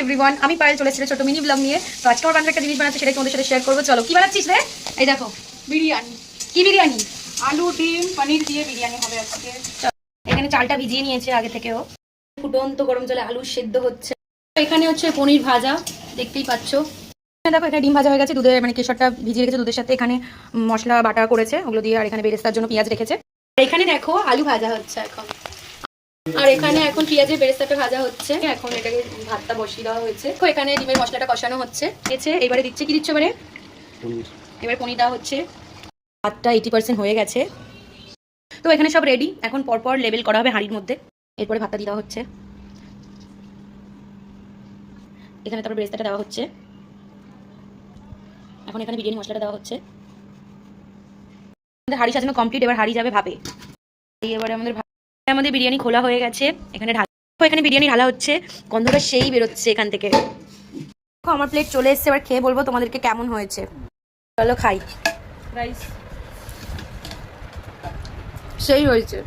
Everyone, আমি পায়েল চলে এসেছি ছোট মিনি ব্লগ নিয়ে। তো আজকে আমার বান্ধব একটা জিনিস বানাচ্ছে, সেটাই তোমাদের সাথে শেয়ার করবো। চলো, কি বানাচ্ছিস রে? এই দেখো, বিরিয়ানি, কি বিরিয়ানি? আলু ডিম পনির দিয়ে বিরিয়ানি হবে আজকে। এখানে চালটা ভিজিয়ে নিয়েছে আগে থেকেও। ফুটন্ত গরম জলে আলু সেদ্ধ হচ্ছে। এখানে হচ্ছে পনির ভাজা, দেখতেই পাচ্ছ। দেখো, এখানে ডিম ভাজা হয়ে গেছে, দুধে মানে কেশরটা ভিজিয়ে রেখেছে দুধের সাথে। এখানে মশলা বাটা করেছে ওগুলো দিয়ে, আর এখানে বেরেস্তার জন্য পেঁয়াজ রেখেছে। আর এখানে দেখো আলু ভাজা হচ্ছে এখন। আর এখানে এখন পেঁয়াজের বেরেস্তাটা ভাজা হচ্ছে। এখন এটাকে ভাতটা বসিয়ে দেওয়া হয়েছে। তো এখানে ডিমের মশলাটা কষানো হচ্ছে। এবারে দিচ্ছে, কি দিচ্ছে এবারে? এবারে পনির দেওয়া হচ্ছে। ভাতটা 80% হয়ে গেছে। তো এখানে সব রেডি, এখন পরপর লেবেল করা হবে হাঁড়ির মধ্যে। এরপরে ভাতটা দেওয়া হচ্ছে। এখানে তারপর বেরেস্তাটা দেওয়া হচ্ছে। এখন এখানে বিরিয়ানি মশলাটা দেওয়া হচ্ছে। আমাদের হাঁড়ি সাজানো কমপ্লিট, এবার হাঁড়ি যাবে ভাপে। এবারে আমাদের বিরিয়ানি খোলা হয়ে গেছে। এখানে এখানে বিরিয়ানি ঢালা হচ্ছে, গন্ধটা সেই বেরোচ্ছে এখান থেকে। আমার প্লেট চলে এসছে, এবার খেয়ে বলবো তোমাদেরকে কেমন হয়েছে। চলো খাই। রাইস সেই হয়েছে।